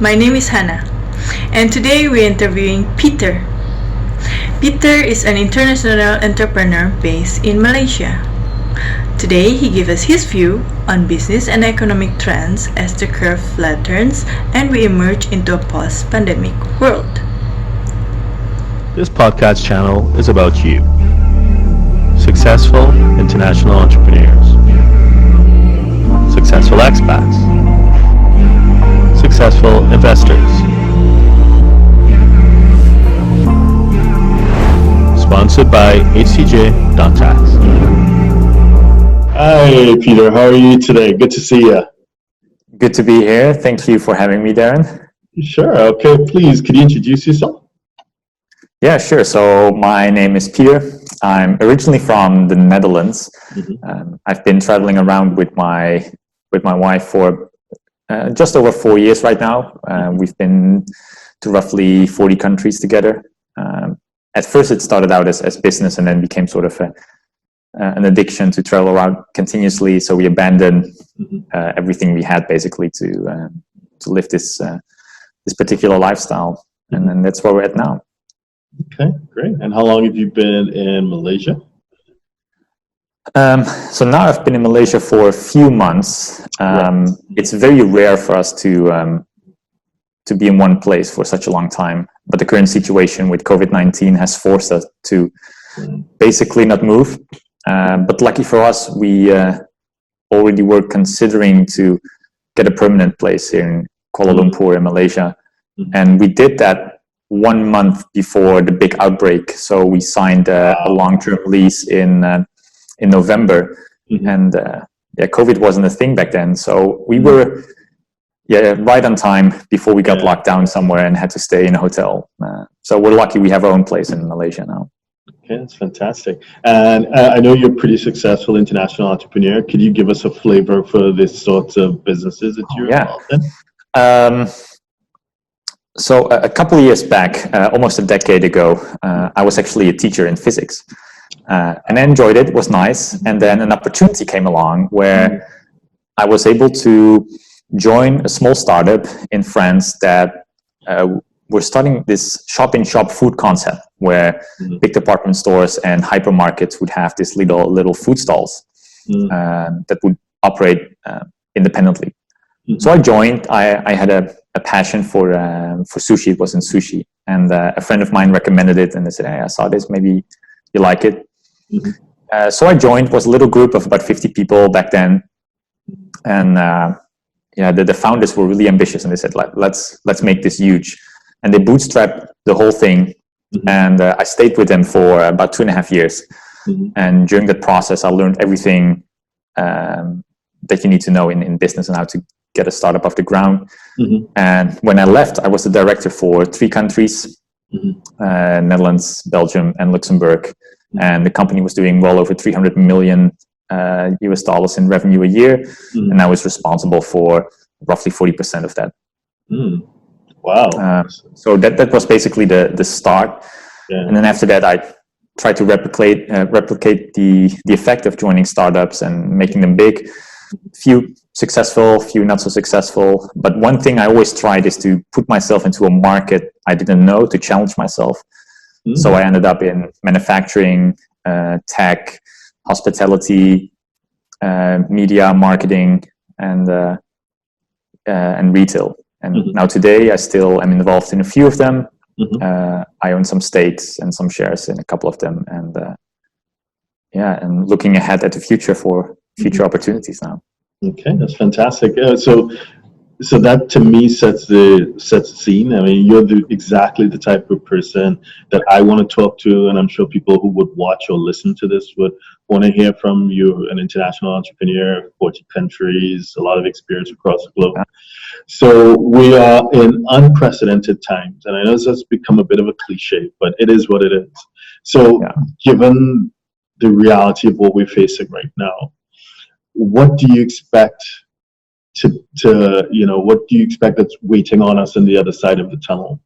My name is Hannah, and today we're interviewing Peter. Peter is an international entrepreneur based in Malaysia. Today, he gives us his view on business and economic trends as the curve flattens and we emerge into a post-pandemic world. This podcast channel is about you, successful international entrepreneurs, successful expats, successful investors. Sponsored by HCJ.tax. Hi, Peter. How are you today? Good to see you. Good to be here. Thank you for having me, Derren. Sure. Okay, please, could you introduce yourself? Yeah, sure. So my name is Peter. I'm originally from the Netherlands. I've been traveling around with my wife for just over 4 years right now. We've been to roughly 40 countries together. At first, it started out as business and then became sort of an addiction to travel around continuously. So we abandoned everything we had basically to live this particular lifestyle, and then that's where we're at now. Okay, great. And how long have you been in Malaysia? So now I've been in Malaysia for a few months. It's very rare for us to be in one place for such a long time. But the current situation with COVID-19 has forced us to basically not move. But lucky for us, we already were considering to get a permanent place here in Kuala Lumpur in Malaysia. And we did that 1 month before the big outbreak. So we signed a long-term lease in November. And COVID wasn't a thing back then. So we were right on time before we got locked down somewhere and had to stay in a hotel. So we're lucky we have our own place in Malaysia now. Okay, that's fantastic. And I know you're a pretty successful international entrepreneur. Could you give us a flavor for the sorts of businesses that you're involved in? So a couple of years back, almost a decade ago, I was actually a teacher in physics. And I enjoyed it. It was nice. And then an opportunity came along where I was able to join a small startup in France that were starting this shop-in-shop food concept where big department stores and hypermarkets would have this little food stalls that would operate independently. So I joined. I had a passion for sushi. It wasn't sushi, and a friend of mine recommended it, and they said, "Hey, I saw this. Maybe you like it." So I joined. It was a little group of about 50 people back then, and the founders were really ambitious, and they said, "Let's make this huge." And they bootstrapped the whole thing, and I stayed with them for about 2.5 years. And during that process, I learned everything that you need to know in business and how to get a startup off the ground. And when I left, I was the director for 3 countries, Netherlands, Belgium, and Luxembourg. And the company was doing well over 300 million US dollars in revenue a year. And I was responsible for roughly 40% of that. Wow. So that was basically the start. And then after that, I tried to replicate the effect of joining startups and making them big. Few successful, few not so successful. But one thing I always tried is to put myself into a market I didn't know, to challenge myself. So I ended up in manufacturing, tech, hospitality, media, marketing, and retail. And now today, I still am involved in a few of them. I own some stakes and some shares in a couple of them, and and looking ahead at the future for future opportunities now. Okay, that's fantastic. So that to me sets the scene. I mean, you're exactly the type of person that I want to talk to, and I'm sure people who would watch or listen to this would want to hear from you. An international entrepreneur, 40 countries, a lot of experience across the globe. So we are in unprecedented times, and I know this has become a bit of a cliche, but it is what it is. So given the reality of what we're facing right now, what do you expect what do you expect that's waiting on us on the other side of the tunnel?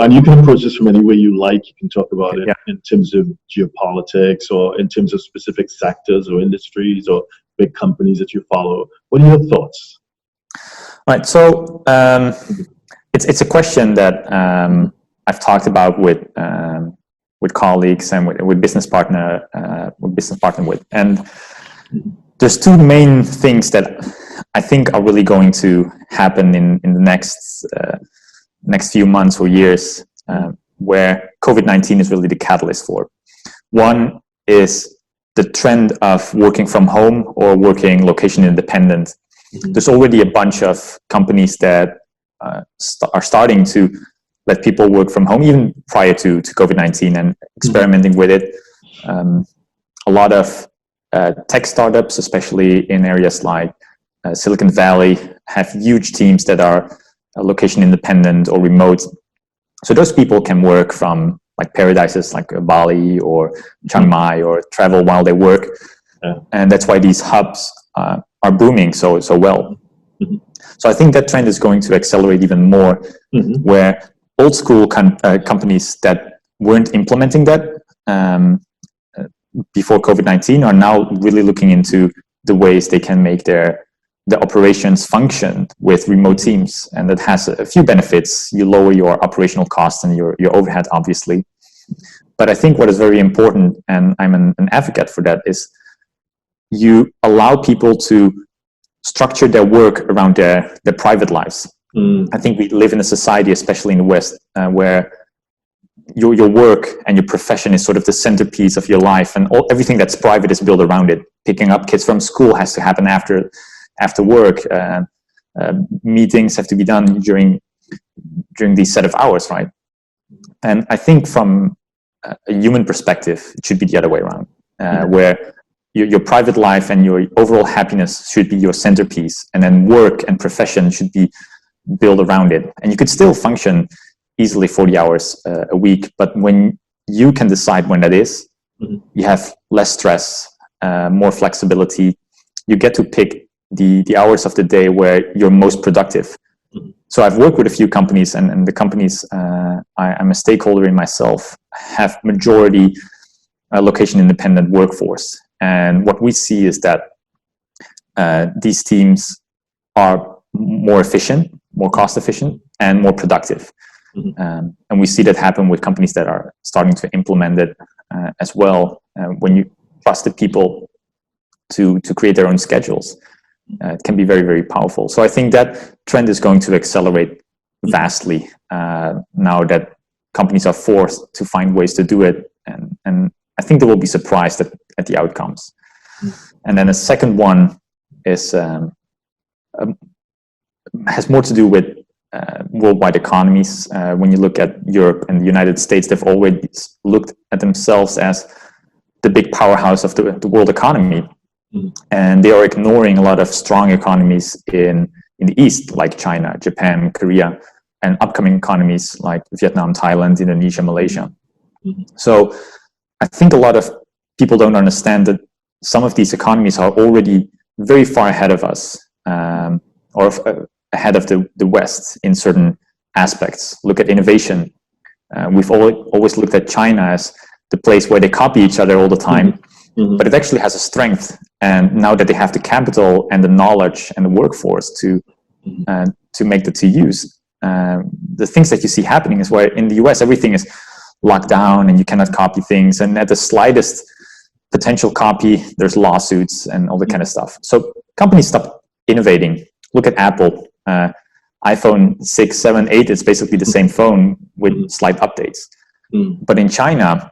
And you can approach this from any way you like. You can talk about it in terms of geopolitics or in terms of specific sectors or industries or big companies that you follow. What are your thoughts? Right. So it's a question that I've talked about with colleagues and with business partner with, and there's two main things that I think are really going to happen in the next few months or years, where COVID-19 is really the catalyst for. One is the trend of working from home or working location independent. There's already a bunch of companies that are starting to let people work from home, even prior to COVID-19, and experimenting with it. A lot of tech startups, especially in areas like Silicon Valley, have huge teams that are location independent or remote. So those people can work from like paradises like Bali or Chiang Mai, or travel while they work. And that's why these hubs are booming so well. So I think that trend is going to accelerate even more, where old school companies that weren't implementing that before COVID-19 are now really looking into the ways they can make the operations function with remote teams. And that has a few benefits. You lower your operational costs and your overhead, obviously. But I think what is very important, and I'm an advocate for that, is you allow people to structure their work around their private lives. I think we live in a society, especially in the West, where your work and your profession is sort of the centerpiece of your life, and everything that's private is built around it. Picking up kids from school has to happen after work. Meetings have to be done during these set of hours, right? And I think from a human perspective, it should be the other way around, where your private life and your overall happiness should be your centerpiece, and then work and profession should be built around it. And you could still function easily 40 hours a week, but when you can decide when that is, you have less stress, more flexibility. You get to pick the hours of the day where you're most productive. So I've worked with a few companies, and the companies I'm a stakeholder in myself have majority location independent workforce. And what we see is that these teams are more efficient, more cost efficient, and more productive. And we see that happen with companies that are starting to implement it as well. When you trust the people to create their own schedules, it can be very, very powerful. So I think that trend is going to accelerate vastly now that companies are forced to find ways to do it. And I think they will be surprised at the outcomes. And then a second one is has more to do with worldwide economies. When you look at Europe and the United States, they've always looked at themselves as the big powerhouse of the world economy. And they are ignoring a lot of strong economies in the East, like China, Japan, Korea, and upcoming economies like Vietnam, Thailand, Indonesia, Malaysia. So I think a lot of people don't understand that some of these economies are already very far ahead of us, or ahead of the West in certain aspects. Look at innovation. We've always looked at China as the place where they copy each other all the time, but it actually has a strength. And now that they have the capital and the knowledge and the workforce to make the two use, the things that you see happening is where in the US everything is locked down and you cannot copy things, and at the slightest potential copy there's lawsuits and all that kind of stuff. So companies stop innovating. Look at Apple. iPhone 6, 7, 8, it's basically the same phone with slight updates. But in China,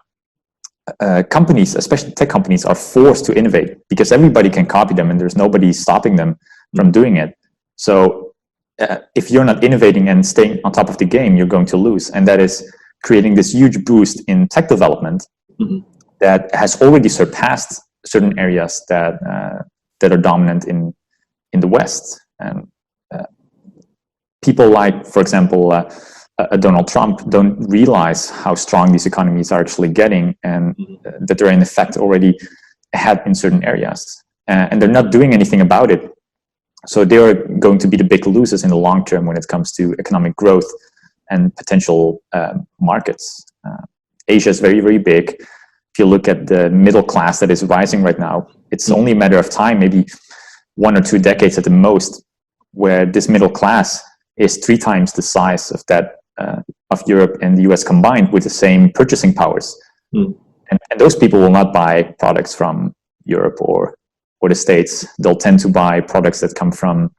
companies, especially tech companies, are forced to innovate because everybody can copy them and there's nobody stopping them from doing it. So if you're not innovating and staying on top of the game, you're going to lose. And that is creating this huge boost in tech development that has already surpassed certain areas that are dominant in the West. And people like, for example, Donald Trump don't realize how strong these economies are actually getting, and that they're in effect already ahead in certain areas. And they're not doing anything about it. So they're going to be the big losers in the long term when it comes to economic growth and potential markets. Asia is very, very big. If you look at the middle class that is rising right now, it's only a matter of time, maybe 1 or 2 decades at the most, where this middle class is 3 times the size of that of Europe and the US combined with the same purchasing powers. And those people will not buy products from Europe or the States. They'll tend to buy products that come from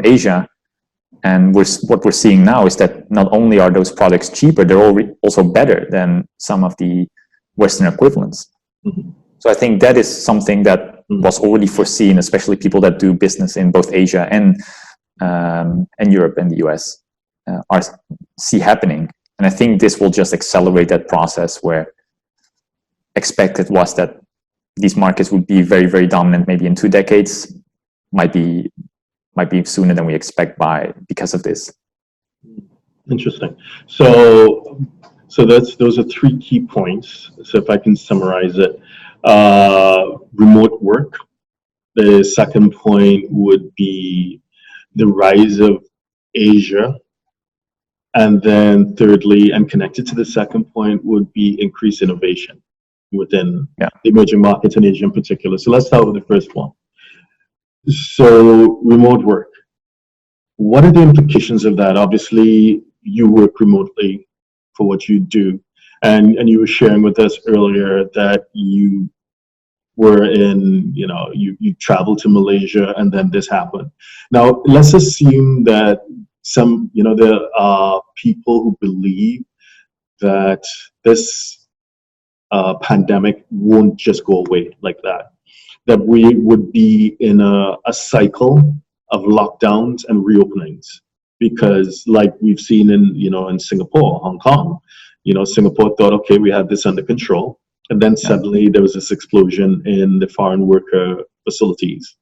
Asia. And what we're seeing now is that not only are those products cheaper, they're also better than some of the Western equivalents. So I think that is something that was already foreseen, especially people that do business in both Asia and Europe and the US see happening. And I think this will just accelerate that process, where expected was that these markets would be very, very dominant maybe in 2 decades, might be sooner than we expect because of this. Interesting. So those are 3 key points. So if I can summarize it, remote work. The second point would be the rise of Asia. And then thirdly, and connected to the second point, would be increased innovation within the emerging markets in Asia in particular. So let's start with the first one. So remote work. What are the implications of that? Obviously, you work remotely for what you do. And you were sharing with us earlier that you were in, you traveled to Malaysia and then this happened. Now, let's assume that there are people who believe that this pandemic won't just go away like that. That we would be in a cycle of lockdowns and reopenings, because like we've seen in Singapore, Hong Kong, Singapore thought, okay, we have this under control, and then suddenly there was this explosion in the foreign worker facilities.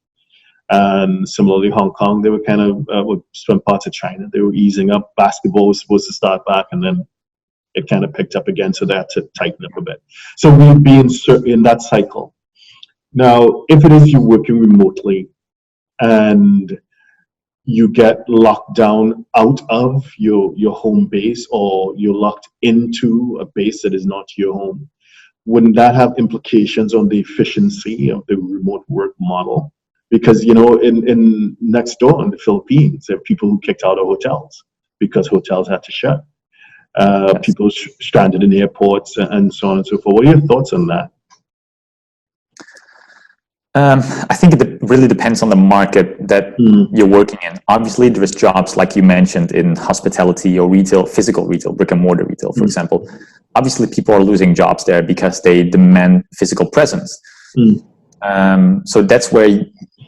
And similarly, Hong Kong, they were kind of spent parts of China. They were easing up. Basketball was supposed to start back, and then it kind of picked up again, so they had to tighten up a bit. So we'd be in that cycle. Now, if it is you working remotely and you get locked down out of your home base, or you're locked into a base that is not your home, wouldn't that have implications on the efficiency of the remote work model? Because, in next door in the Philippines, there are people who kicked out of hotels because hotels had to shut. People stranded in airports and so on and so forth. What are your thoughts on that? I think it really depends on the market that you're working in. Obviously, there is jobs, like you mentioned, in hospitality or retail, physical retail, brick and mortar retail, for example. Obviously, people are losing jobs there because they demand physical presence. So that's where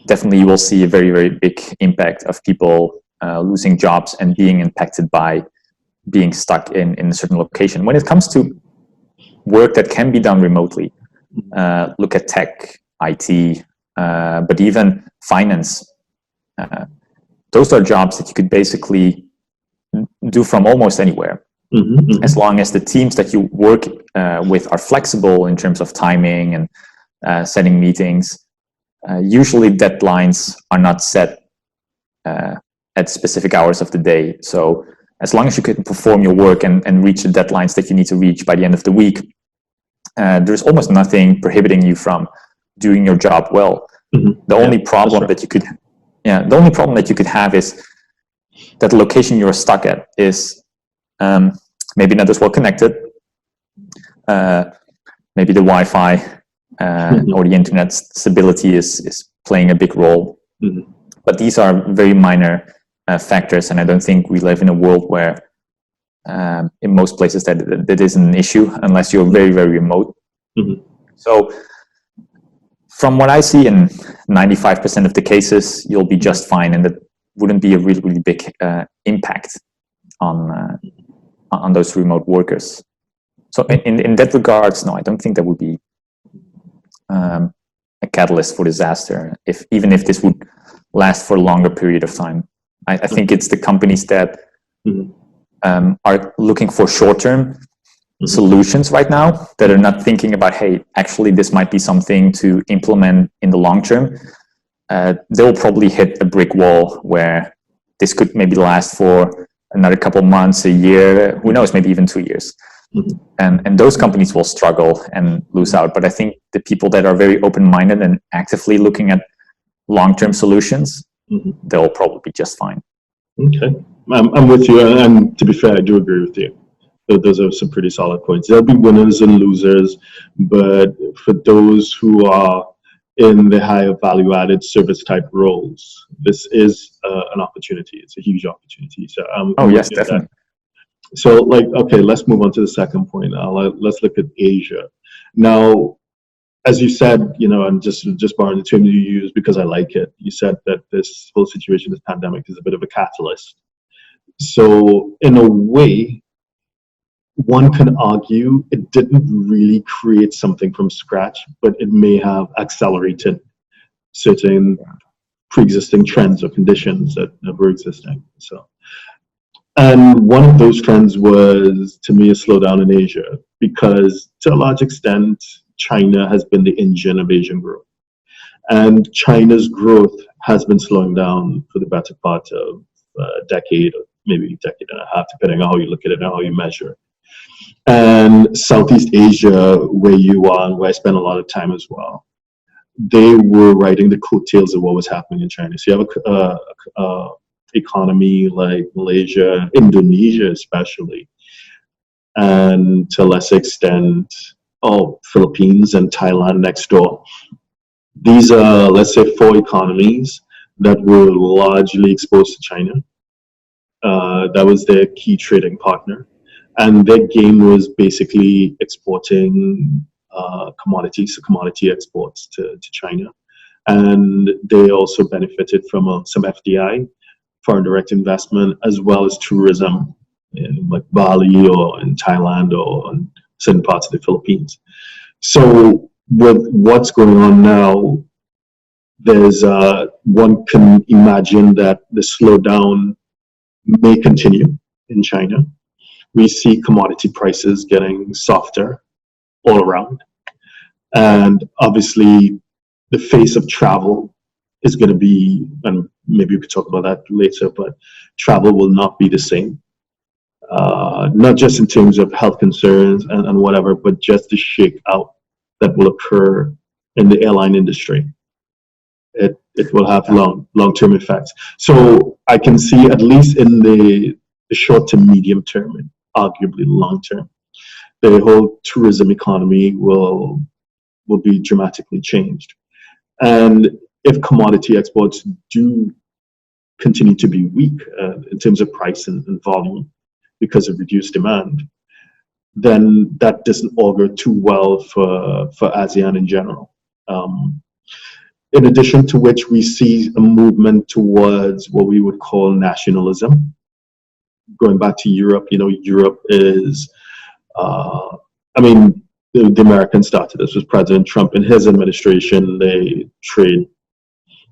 definitely you will see a very, very big impact of people losing jobs and being impacted by being stuck in a certain location. When it comes to work that can be done remotely, look at tech, IT, but even finance. Those are jobs that you could basically do from almost anywhere. As long as the teams that you work with are flexible in terms of timing and setting meetings. Usually deadlines are not set at specific hours of the day. So as long as you can perform your work and reach the deadlines that you need to reach by the end of the week, there's almost nothing prohibiting you from doing your job well. The only problem that you could have is that the location you're stuck at is maybe not as well connected. Maybe the Wi-Fi or the internet stability is playing a big role. But these are very minor factors, and I don't think we live in a world where in most places that isn't an issue unless you're very, very remote. So from what I see, in 95% of the cases, you'll be just fine, and that wouldn't be a really, really big impact on those remote workers. So in that regards, no, I don't think that would be a catalyst for disaster, even if this would last for a longer period of time. I think it's the companies that are looking for short-term solutions right now, that are not thinking about, hey, actually this might be something to implement in the long term. They'll probably hit a brick wall where this could maybe last for another couple months, a year, who knows, maybe even 2 years. And those companies will struggle and lose out. But I think the people that are very open-minded and actively looking at long-term solutions, they'll probably be just fine. Okay, I'm with you, and to be fair, I do agree with you. Those are some pretty solid points. There'll be winners and losers, but for those who are in the higher value-added service type roles, this is an opportunity. It's a huge opportunity. So Oh yes, definitely. So, like, okay, let's move on to the second point. Let's look at Asia. Now, as you said, you know, and just borrowing the term you use because I like it, you said that this whole situation, this pandemic, is a bit of a catalyst. So, in a way, one can argue it didn't really create something from scratch, but it may have accelerated certain pre-existing trends or conditions that were existing. So, and one of those trends was, to me, a slowdown in Asia, because to a large extent, China has been the engine of Asian growth. And China's growth has been slowing down for the better part of a decade, or maybe a decade and a half, depending on how you look at it and how you measure it. And Southeast Asia, where you are and where I spend a lot of time as well, they were riding the coattails of what was happening in China. So you have a economy like Malaysia, Indonesia especially, and to a lesser extent, Philippines and Thailand next door. These are, let's say, 4 economies that were largely exposed to China. That was their key trading partner. And their game was basically exporting commodities, so commodity exports to China. And they also benefited from some FDI, foreign direct investment, as well as tourism in like Bali or in Thailand or in certain parts of the Philippines. So with what's going on now, there's one can imagine that the slowdown may continue in China. We see commodity prices getting softer all around. And obviously, the face of travel is going to be, and maybe we could talk about that later, but travel will not be the same. Not just in terms of health concerns and whatever, but just the shake out that will occur in the airline industry. It will have long-term effects. So I can see, at least in the short to medium term, and arguably long term, the whole tourism economy will be dramatically changed. And if commodity exports do continue to be weak in terms of price and volume because of reduced demand, then that doesn't augur too well for ASEAN in general. In addition to which, we see a movement towards what we would call nationalism. Going back to Europe, you know, Europe is, the Americans started this with President Trump and his administration. The trade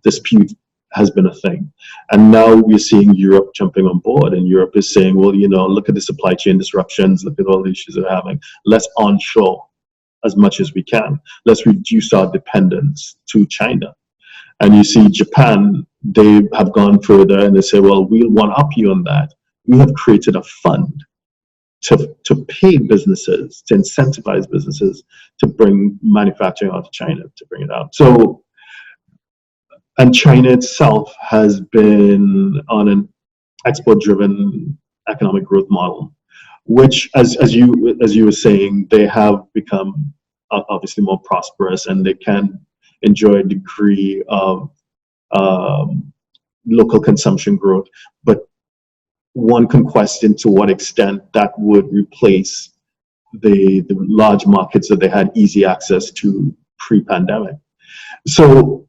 dispute has been a thing. And now we're seeing Europe jumping on board, and Europe is saying, well, you know, look at the supply chain disruptions, look at all the issues they're having. Let's onshore as much as we can. Let's reduce our dependence to China. And you see Japan, they have gone further and they say, well, we'll one-up you on that. We have created a fund to pay businesses, to incentivize businesses to bring manufacturing out of China, to bring it out. So, and China itself has been on an export-driven economic growth model, which, as you were saying, they have become obviously more prosperous, and they can enjoy a degree of local consumption growth. But one can question to what extent that would replace the large markets that they had easy access to pre-pandemic. So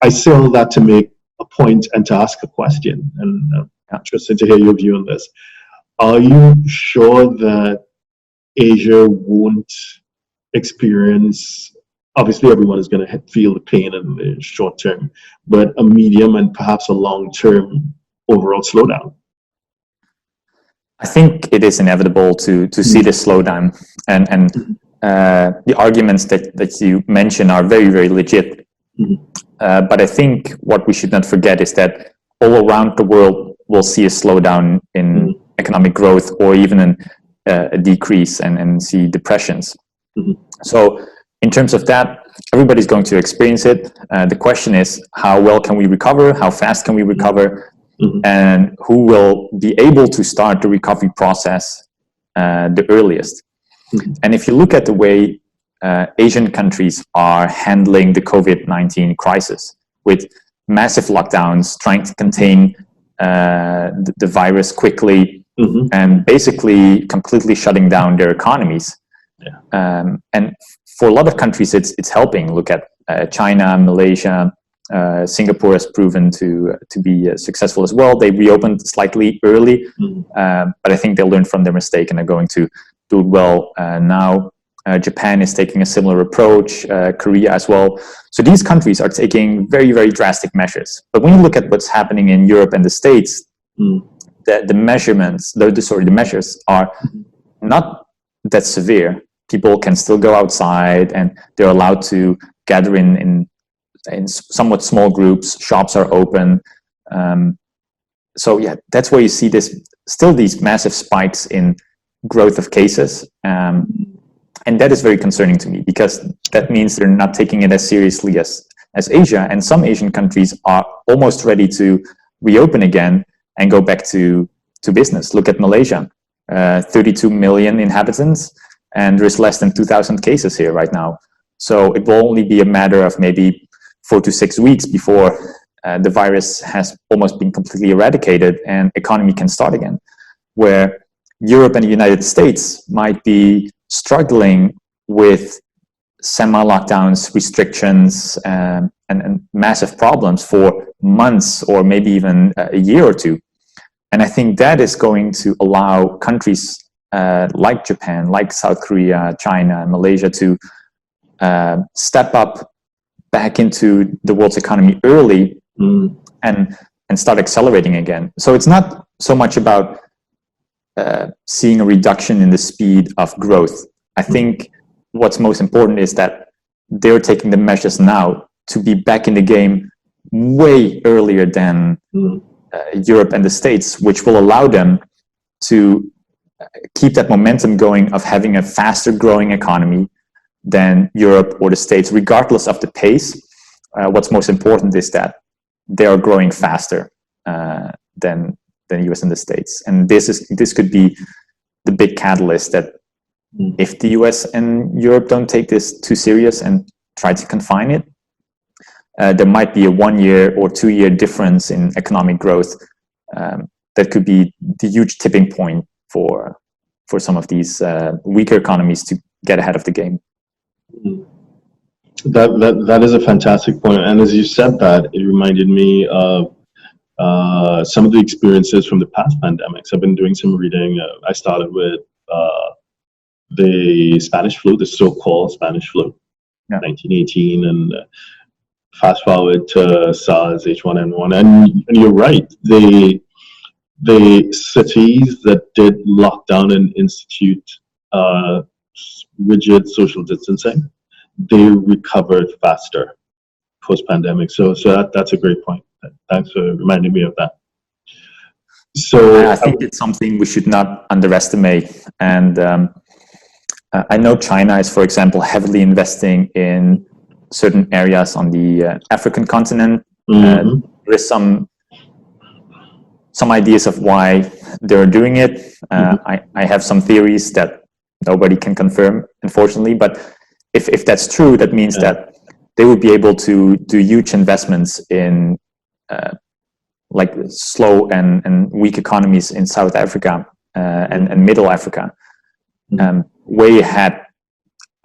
I say all that to make a point and to ask a question, and I'm interested to hear your view on this. Are you sure that Asia won't experience, obviously everyone is going to feel the pain in the short term, but a medium and perhaps a long-term overall slowdown? I think it is inevitable to see this slowdown, and the arguments that you mention are very, very legit. But I think what we should not forget is that all around the world will see a slowdown in economic growth, or even a decrease, and see depressions. So in terms of that, everybody's going to experience it. The question is, how well can we recover? How fast can we recover? And who will be able to start the recovery process the earliest? And if you look at the way Asian countries are handling the COVID-19 crisis, with massive lockdowns, trying to contain the virus quickly, and basically completely shutting down their economies. And for a lot of countries, it's helping. Look at China, Malaysia, Singapore has proven to be successful as well. They reopened slightly early, but I think they learned from their mistake and are going to do it well now. Japan is taking a similar approach, Korea as well. So these countries are taking very, very drastic measures. But when you look at what's happening in Europe and the States, the measures are not that severe. People can still go outside and they're allowed to gather in somewhat small groups. Shops are open. So yeah, that's where you see these massive spikes in growth of cases. And that is very concerning to me, because that means they're not taking it as seriously as Asia. And some Asian countries are almost ready to reopen again and go back to business. Look at Malaysia, 32 million inhabitants, and there's less than 2,000 cases here right now. So it will only be a matter of maybe 4 to 6 weeks before the virus has almost been completely eradicated and economy can start again. Where Europe and the United States might be struggling with semi-lockdowns, restrictions, and massive problems for months or maybe even a year or two. And I think that is going to allow countries like Japan, like South Korea, China, and Malaysia to step up back into the world's economy early and start accelerating again. So it's not so much about seeing a reduction in the speed of growth. I think what's most important is that they're taking the measures now to be back in the game way earlier than Europe and the States, which will allow them to keep that momentum going of having a faster growing economy than Europe or the States, regardless of the pace. What's most important is that they are growing faster than the US and the States. And this could be the big catalyst that if the US and Europe don't take this too serious and try to confine it, there might be a 1 year or 2 year difference in economic growth. That could be the huge tipping point for some of these weaker economies to get ahead of the game. That is a fantastic point. And as you said that, it reminded me of some of the experiences from the past pandemics. I've been doing some reading. I started with the Spanish flu, the so-called Spanish flu, 1918, and fast forward to SARS, H1N1, and you're right. The cities that did lock down and institute rigid social distancing, they recovered faster post-pandemic. So that's a great point. Thanks for reminding me of that. So I think it's something we should not underestimate. And I know China is, for example, heavily investing in certain areas on the African continent. There is some ideas of why they're doing it. I have some theories that nobody can confirm, unfortunately. But if that's true, that means that they would be able to do huge investments in like slow and weak economies in South Africa and Middle Africa, way ahead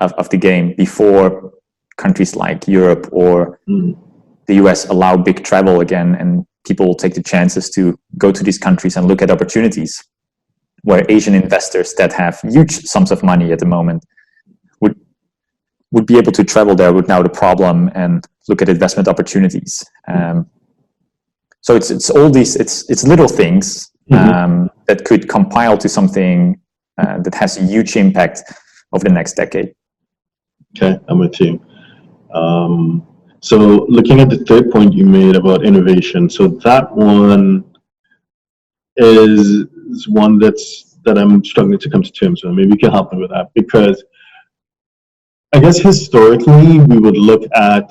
of the game before countries like Europe or the US allow big travel again, and people will take the chances to go to these countries and look at opportunities, where Asian investors that have huge sums of money at the moment would be able to travel there without a problem and look at investment opportunities. So it's all these, it's little things that could compile to something that has a huge impact over the next decade. Okay, I'm with you. So looking at the third point you made about innovation, so that one is one that I'm struggling to come to terms with. Maybe you can help me with that, because I guess historically we would look at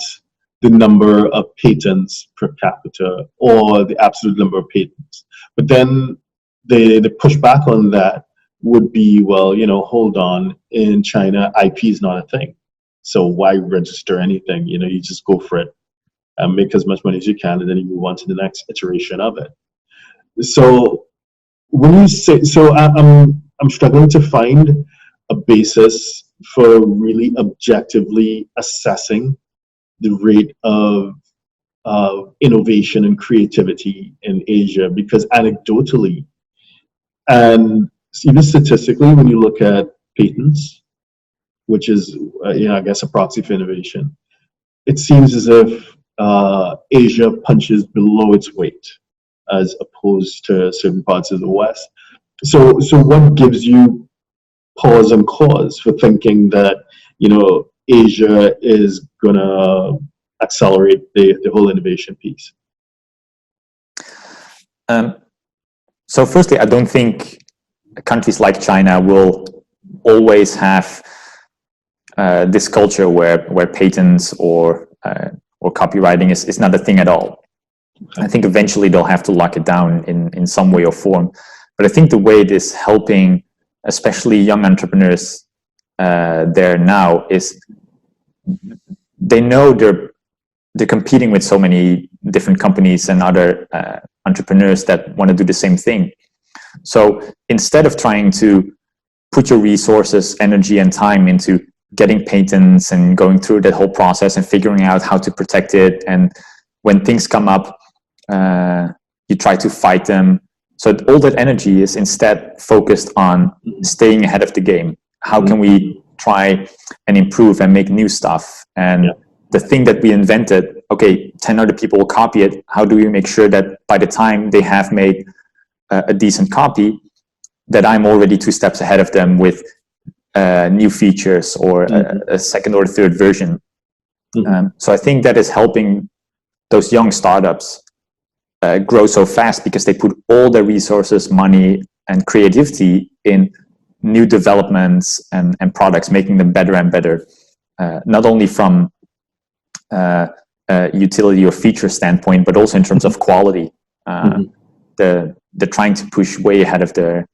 the number of patents per capita or the absolute number of patents. But then the pushback on that would be, well, hold on, in China, IP is not a thing. So why register anything? You just go for it and make as much money as you can, and then you move on to the next iteration of it. So when you say, so I'm struggling to find a basis for really objectively assessing the rate of innovation and creativity in Asia, because anecdotally and even statistically, when you look at patents, which is I guess a proxy for innovation, it seems as if Asia punches below its weight as opposed to certain parts of the West. So what gives you pause and cause for thinking that Asia is gonna accelerate the whole innovation piece? So firstly, I don't think countries like China will always have this culture where patents or copywriting is not a thing at all. I think eventually they'll have to lock it down in some way or form. But I think the way it is helping, especially young entrepreneurs there now, is they know they're competing with so many different companies and other entrepreneurs that want to do the same thing. So instead of trying to put your resources, energy, and time into getting patents and going through that whole process and figuring out how to protect it, and when things come up, you try to fight them. So all that energy is instead focused on staying ahead of the game. How can we try and improve and make new stuff? And the thing that we invented, okay, 10 other people will copy it. How do we make sure that by the time they have made a decent copy, that I'm already 2 steps ahead of them with new features or a second or third version? So I think that is helping those young startups grow so fast, because they put all their resources, money, and creativity in new developments and products, making them better and better, not only from utility or feature standpoint, but also in terms of quality. They're trying to push way ahead of the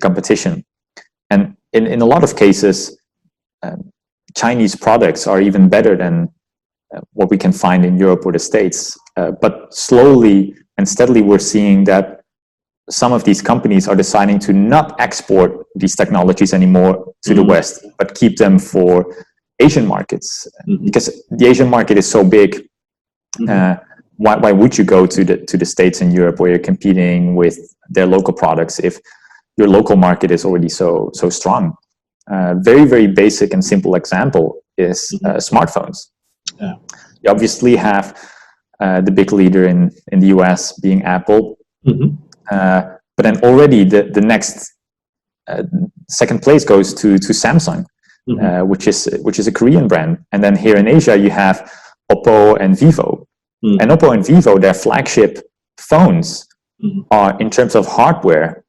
competition, and in a lot of cases, Chinese products are even better than what we can find in Europe or the States. But slowly and steadily, we're seeing that some of these companies are deciding to not export these technologies anymore to the West, but keep them for Asian markets, because the Asian market is so big. Why would you go to the States and Europe, where you're competing with their local products, if your local market is already so strong? Very, very basic and simple example is smartphones. You obviously have the big leader in the US being Apple, but then already the next second place goes to Samsung, which is a Korean brand. And then here in Asia you have Oppo and Vivo. And Oppo and Vivo, their flagship phones, are in terms of hardware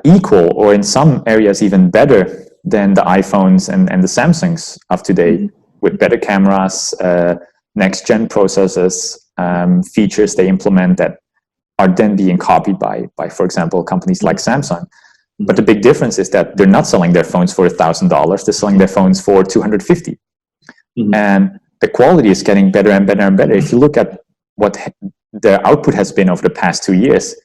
equal, or in some areas even better than the iPhones and the Samsungs of today, with better cameras, next gen processors, features they implement that are then being copied by, for example, companies like Samsung. But the big difference is that they're not selling their phones for $1,000; they're selling their phones for $250, and the quality is getting better and better and better. If you look at what their output has been over the past 2 years,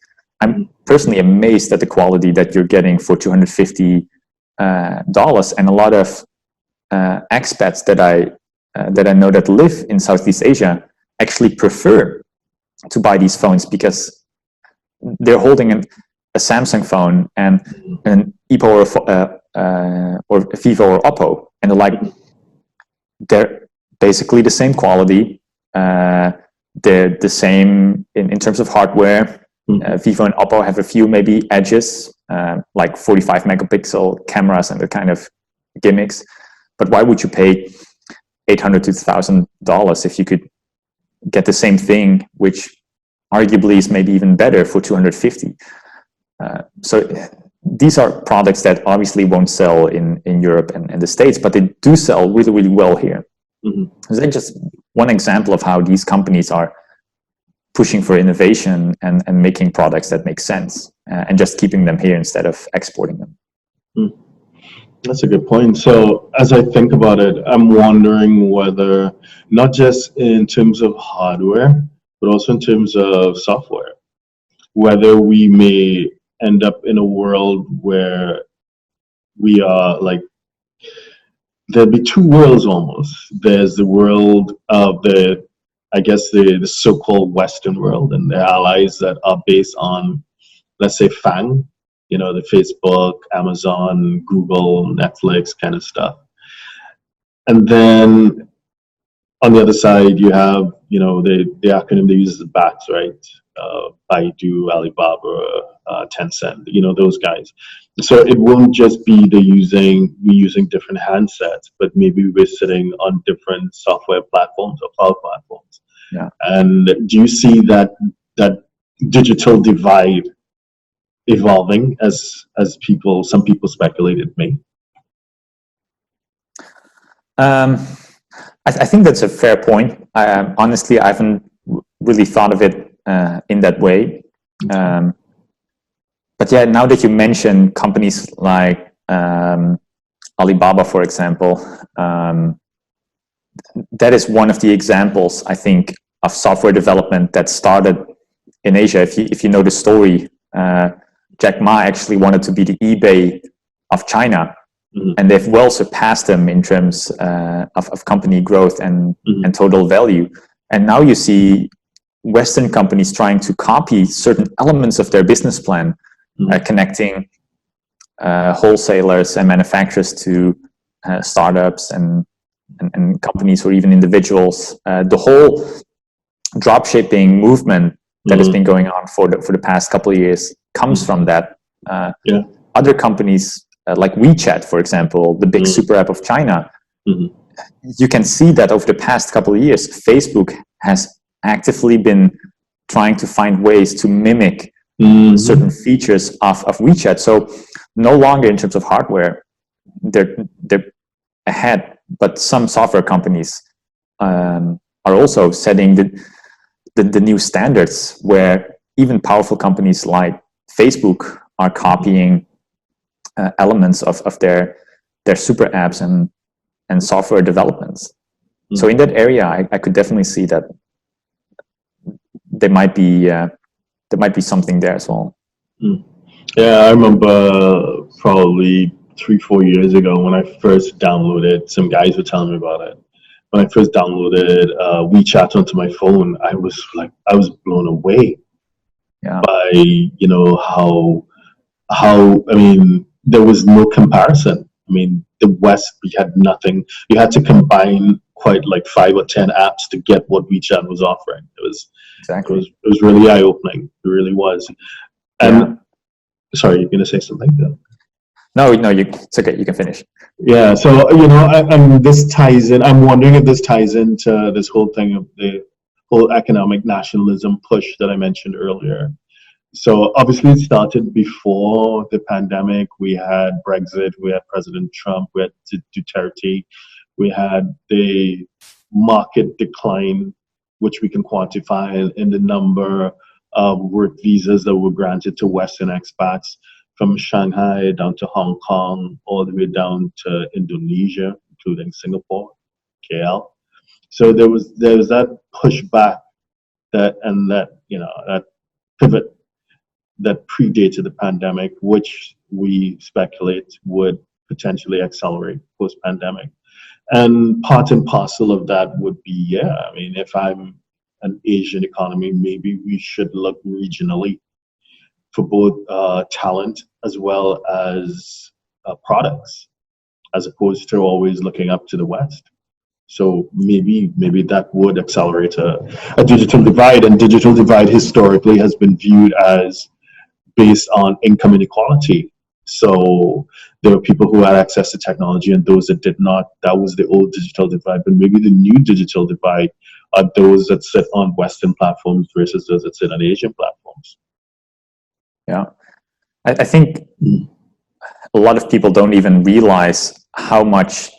I'm personally amazed at the quality that you're getting for $250. And a lot of expats that I know that live in Southeast Asia actually prefer to buy these phones, because they're holding a Samsung phone and an Oppo or Vivo or Oppo, and they're basically the same quality. They're the same in terms of hardware. Vivo and Oppo have a few maybe edges, like 45 megapixel cameras and the kind of gimmicks. But why would you pay $800 to $1,000 if you could get the same thing, which arguably is maybe even better, for $250? So these are products that obviously won't sell in Europe and the States, but they do sell really, really well here. Mm-hmm. Is that just one example of how these companies are pushing for innovation and making products that make sense, and just keeping them here instead of exporting them? That's a good point. So as I think about it, I'm wondering whether, not just in terms of hardware, but also in terms of software, whether we may end up in a world where we are like, there'll be two worlds almost. There's the world of the so-called Western world and their allies that are based on, let's say, FANG, the Facebook, Amazon, Google, Netflix kind of stuff. And then on the other side, you have, the acronym they use is BATS, right? Baidu, Alibaba, Tencent, those guys. So it won't just be we using different handsets, but maybe we're sitting on different software platforms or cloud platforms. Yeah. And do you see that digital divide evolving as some people speculate it may? I think that's a fair point. Honestly, I haven't really thought of it in that way. But yeah, now that you mention companies like Alibaba, for example, that is one of the examples, I think, of software development that started in Asia. If you know the story, Jack Ma actually wanted to be the eBay of China. Mm-hmm. And they've well surpassed them in terms of company growth and total value. And now you see Western companies trying to copy certain elements of their business plan, connecting wholesalers and manufacturers to startups and companies or even individuals. The whole dropshipping movement that has been going on for the past couple of years comes from that. Other companies like WeChat, for example, the big super app of China, you can see that over the past couple of years, Facebook has actively been trying to find ways to mimic certain features of WeChat. So no longer in terms of hardware, they're ahead, but some software companies are also setting the new standards where even powerful companies like Facebook are copying elements of their super apps and software developments. So in that area, I could definitely see that there might be something there as well. Yeah, I remember probably 3-4 years ago when I first downloaded. Some guys were telling me about it. When I first downloaded WeChat onto my phone, I was blown away by how there was no comparison. The West, we had nothing. You had to combine quite like 5 or 10 apps to get what WeChat was offering. It was really eye-opening. It really was. And sorry, you're going to say something there? No, it's okay. You can finish. Yeah. So this ties in. I'm wondering if this ties into this whole thing of the whole economic nationalism push that I mentioned earlier. So obviously it started before the pandemic. We had Brexit, we had President Trump, we had Duterte, we had the market decline, which we can quantify in the number of work visas that were granted to Western expats from Shanghai down to Hong Kong, all the way down to Indonesia, including Singapore, KL. So there was that pushback that pivot that predated the pandemic, which we speculate would potentially accelerate post-pandemic. And part and parcel of that would be, if I'm an Asian economy, maybe we should look regionally for both talent as well as products, as opposed to always looking up to the West. So maybe that would accelerate a digital divide. And digital divide historically has been viewed as based on income inequality. So there were people who had access to technology and those that did not. That was the old digital divide. But maybe the new digital divide are those that sit on Western platforms versus those that sit on Asian platforms. Yeah, I think a lot of people don't even realize how much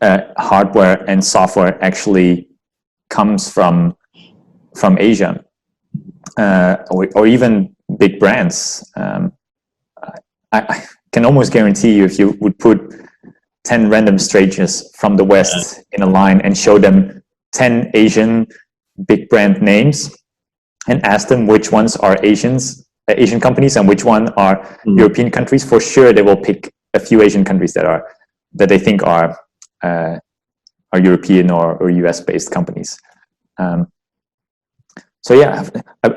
hardware and software actually comes from Asia, or even big brands. I can almost guarantee you, if you would put 10 random strangers from the West in a line and show them 10 Asian big brand names and ask them which ones are Asian companies and which one are European countries, for sure they will pick a few Asian countries that they think are European or US based companies. So yeah, a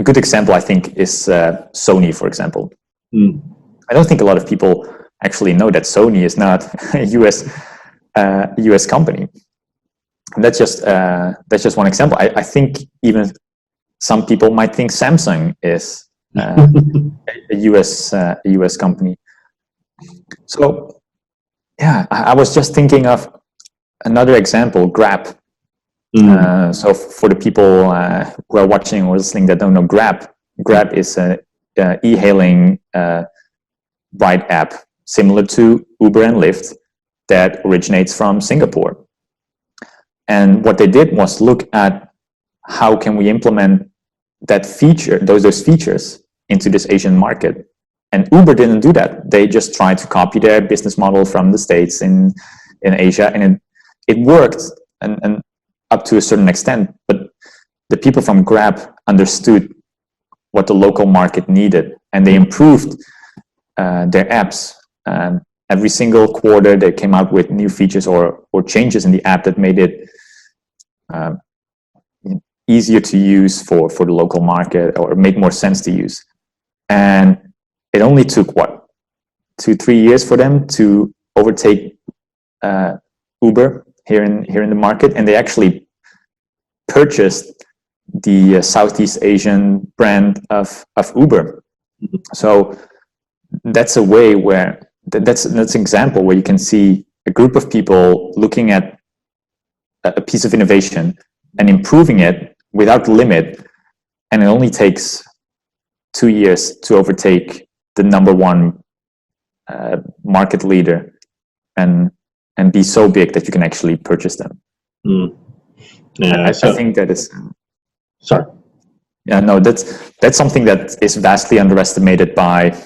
good example, I think, is Sony, for example. I don't think a lot of people actually know that Sony is not a US company. And that's just one example. I think even some people might think Samsung is a US company. So yeah, I was just thinking of another example, Grab. So for the people who are watching or listening that don't know Grab is a e-hailing ride app similar to Uber and Lyft that originates from Singapore. And what they did was look at how can we implement that feature, those features into this Asian market. And Uber didn't do that. They just tried to copy their business model from the States in Asia, and it worked and up to a certain extent. But the people from Grab understood what the local market needed, and they improved their apps. Every single quarter, they came out with new features or changes in the app that made it easier to use for the local market, or make more sense to use. And it only took 2-3 years for them to overtake Uber here in the market, and they actually purchased the Southeast Asian brand of Uber. So that's a way where that's an example where you can see a group of people looking at a piece of innovation and improving it without limit, and it only takes 2 years to overtake the number one market leader and be so big that you can actually purchase them. Yeah, I think that is. Sorry. Yeah, no, that's something that is vastly underestimated by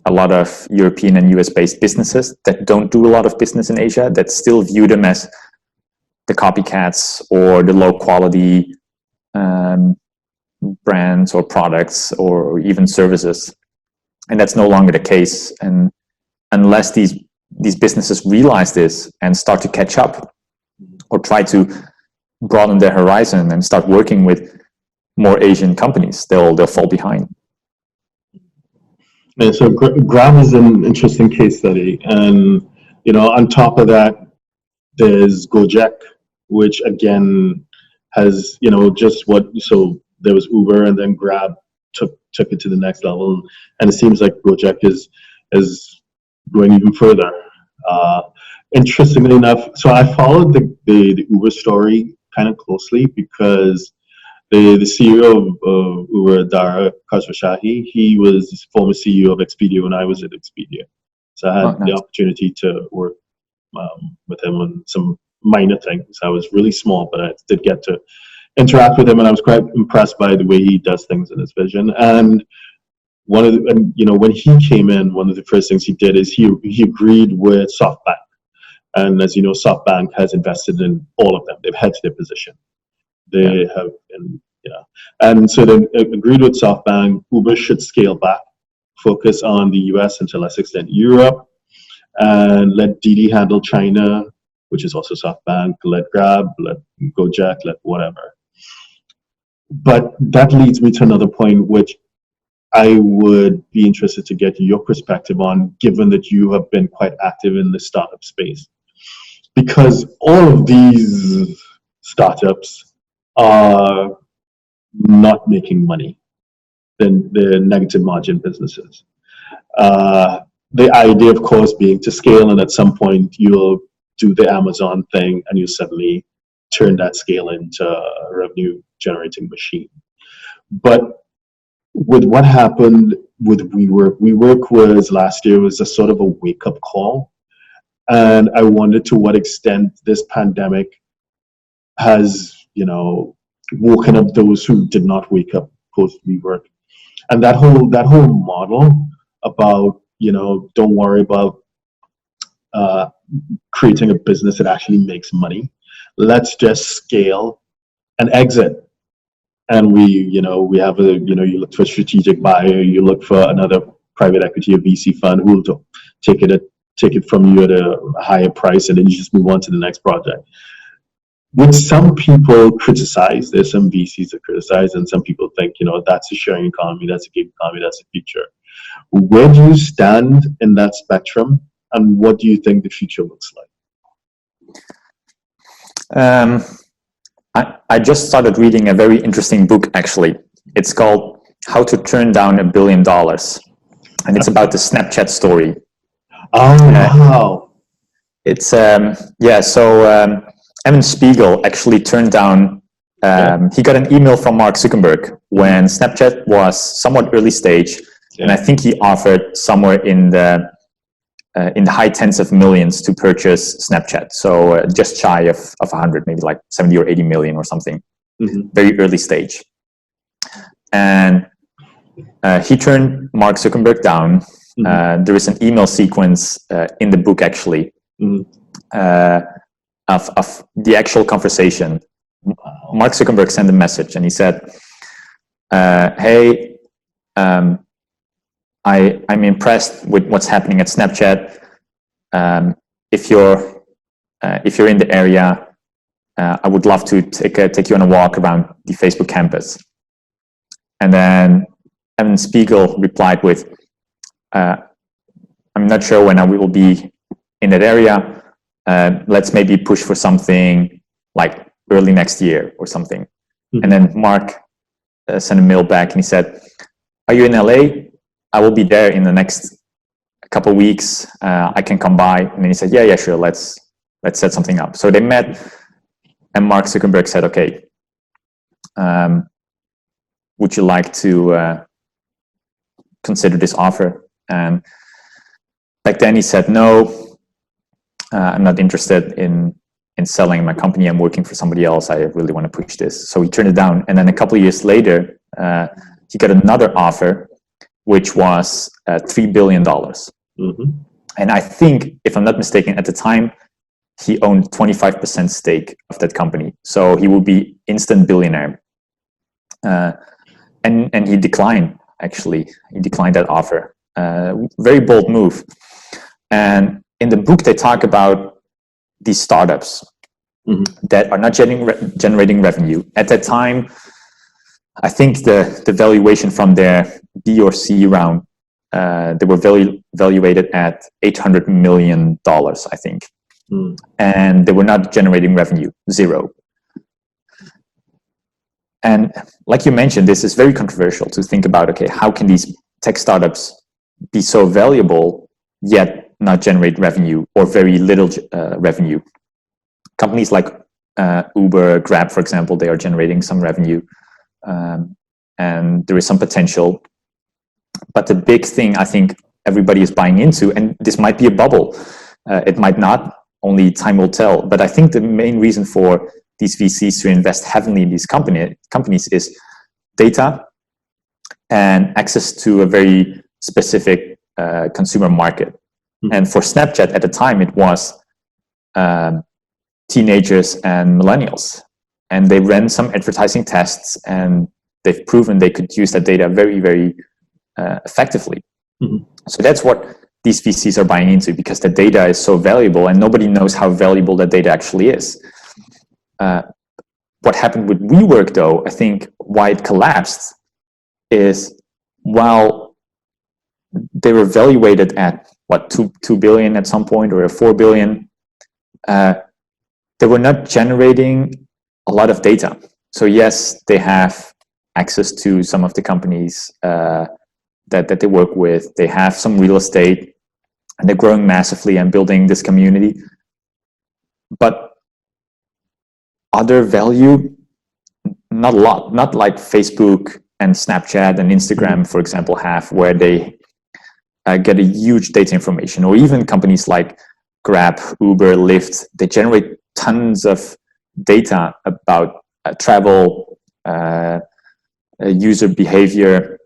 a lot of European and US based businesses that don't do a lot of business in Asia, that still view them as the copycats or the low quality brands or products or even services. And that's no longer the case. And unless these businesses realize this and start to catch up or try to broaden their horizon and start working with more Asian companies, they'll fall behind. Yeah, so Grab is an interesting case study, and on top of that, there's Gojek, which again has just what. So there was Uber, and then Grab took it to the next level, and it seems like Gojek is going even further. Interestingly enough, so I followed the Uber story kind of closely because the CEO of Uber, Dara Khosrowshahi, he was the former CEO of Expedia when I was at Expedia. So I had the opportunity to work with him on some minor things. I was really small, but I did get to interact with him, and I was quite impressed by the way he does things and his vision. And when he came in, one of the first things he did is he agreed with SoftBank. And as you know, SoftBank has invested in all of them. They've hedged their position. They have, and so they agreed with SoftBank. Uber should scale back, focus on the US and to a lesser extent Europe, and let Didi handle China, which is also SoftBank. Let Grab, let Gojek, let whatever. But that leads me to another point, which I would be interested to get your perspective on, given that you have been quite active in the startup space. Because all of these startups are not making money. They're negative margin businesses. The idea, of course, being to scale, and at some point you'll do the Amazon thing and you suddenly turn that scale into a revenue generating machine. But with what happened with WeWork was last year was a sort of a wake up call. And I wonder to what extent this pandemic has, woken up those who did not wake up post WeWork. And that whole model about, don't worry about creating a business that actually makes money. Let's just scale and exit. And we have you look for a strategic buyer, you look for another private equity or VC fund who will take it from you at a higher price, and then you just move on to the next project. Which some people criticize. There's some VCs that criticize, and some people think, that's a sharing economy, that's a gig economy, that's the future. Where do you stand in that spectrum, and what do you think the future looks like? I just started reading a very interesting book, actually. It's called How to Turn Down $1 Billion. And it's about the Snapchat story. Oh, wow. It's, Evan Spiegel actually turned down, he got an email from Mark Zuckerberg when Snapchat was somewhat early stage. Yeah. And I think he offered somewhere in the high tens of millions to purchase Snapchat. So just shy of 100, maybe like 70 or 80 million or something. Mm-hmm. Very early stage. And he turned Mark Zuckerberg down. Mm-hmm. There is an email sequence in the book, actually, of the actual conversation. Mark Zuckerberg sent a message and he said, hey, I'm impressed with what's happening at Snapchat. If you're in the area, I would love to take you on a walk around the Facebook campus. And then Evan Spiegel replied with, I'm not sure when I will be in that area. Let's maybe push for something like early next year or something. Mm-hmm. And then Mark sent a mail back and he said, are you in LA? I will be there in the next couple of weeks. I can come by. And then he said, yeah, sure. Let's set something up. So they met, and Mark Zuckerberg said, okay, would you like to consider this offer? And back then he said, no, I'm not interested in selling my company. I'm working for somebody else. I really want to push this. So he turned it down. And then a couple of years later, he got another offer, which was $3 billion. Mm-hmm. And I think, if I'm not mistaken, at the time, he owned 25% stake of that company. So he would be instant billionaire. And he declined, actually. He declined that offer. Very bold move. And in the book, they talk about these startups that are not generating revenue. At that time, I think the valuation from their B or C round, they were valuated at $800 million, I think. And they were not generating revenue, zero. And like you mentioned, this is very controversial to think about, okay, how can these tech startups be so valuable yet not generate revenue or very little revenue? Companies like Uber, Grab, for example, they are generating some revenue. And there is some potential. But the big thing I think everybody is buying into, and this might be a bubble, it might not, only time will tell. But I think the main reason for these VCs to invest heavily in these companies is data and access to a very specific consumer market. Mm-hmm. And for Snapchat at the time, it was teenagers and millennials. And they ran some advertising tests, and they've proven they could use that data very, very effectively. Mm-hmm. So that's what these VCs are buying into, because the data is so valuable and nobody knows how valuable that data actually is. What happened with WeWork, though, I think why it collapsed is while they were valuated at $2 billion at some point, or $4 billion, they were not generating a lot of data. So yes, they have access to some of the companies that they work with. They have some real estate, and they're growing massively and building this community. But other value, not a lot. Not like Facebook and Snapchat and Instagram, for example, have, where they get a huge data information, or even companies like Grab, Uber, Lyft, they generate tons of data about travel, user behavior.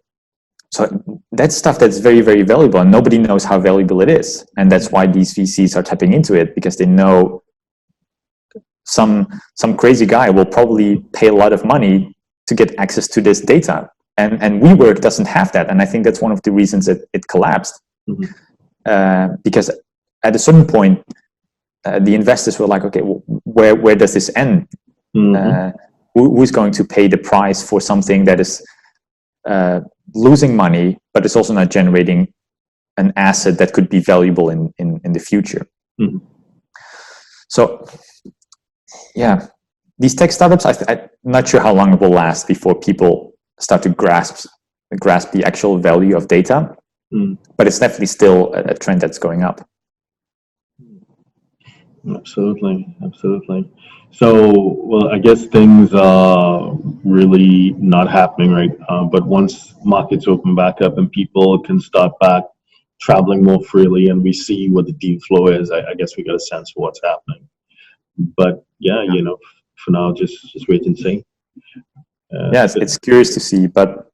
So that's stuff that's very, very valuable, and nobody knows how valuable it is. And that's why these VCs are tapping into it, because they know some crazy guy will probably pay a lot of money to get access to this data. And WeWork doesn't have that. And I think that's one of the reasons it collapsed. Because at a certain point, the investors were like, okay, well, where does this end? Who's going to pay the price for something that is losing money, but it's also not generating an asset that could be valuable in the future? So, yeah, these tech startups, I'm not sure how long it will last before people start to grasp the actual value of data, but it's definitely still a trend that's going up. Absolutely. So, well, I guess things are really not happening right now, but once markets open back up and people can start back traveling more freely, and we see what the deal flow is, I guess we get a sense for what's happening. But yeah, for now, just wait and see. Yes, it's curious to see, but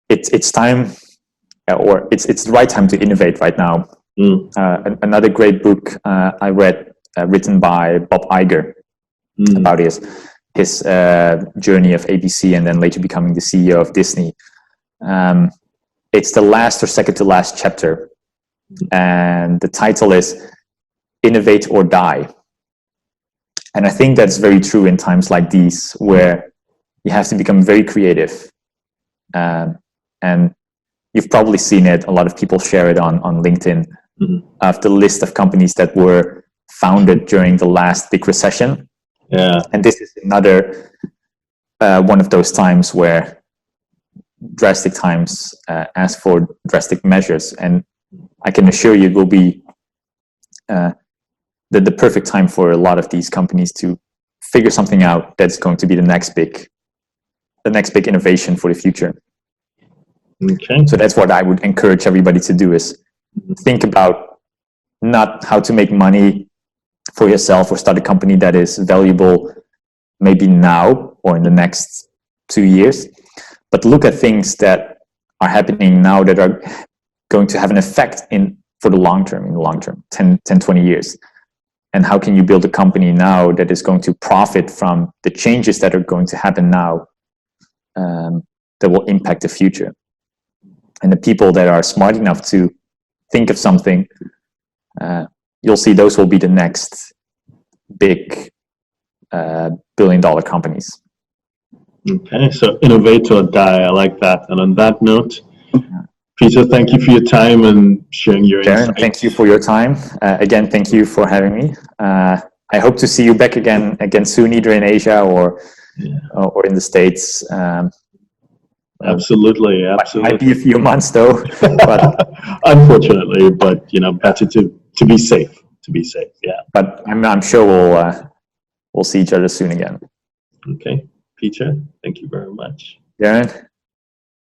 it's time, or it's the right time to innovate right now. Another great book I read, written by Bob Iger, about his journey of ABC and then later becoming the CEO of Disney. It's the last or second to last chapter, and the title is Innovate or Die. And I think that's very true in times like these, where you have to become very creative. And you've probably seen it, a lot of people share it on LinkedIn, of the list of companies that were founded during the last big recession. And this is another one of those times where drastic times ask for drastic measures. And I can assure you it will be the perfect time for a lot of these companies to figure something out that's going to be the next big innovation for the future. Okay. So that's what I would encourage everybody to do, is think about not how to make money for yourself or start a company that is valuable maybe now or in the next 2 years, but look at things that are happening now that are going to have an effect for the long term, 10, 20 years. And how can you build a company now that is going to profit from the changes that are going to happen now, that will impact the future? And the people that are smart enough to think of something, you'll see those will be the next big billion-dollar companies. Okay, so innovate or die. I like that. And on that note, Peter, thank you for your time and sharing your Derren, insights. thank you for your time. Again, thank you for having me. I hope to see you back again soon, either in Asia or in the States. Absolutely. Might be a few months though, but unfortunately, but better to be safe. Yeah. But I'm sure we'll see each other soon again. Okay, Peter, thank you very much. Derren,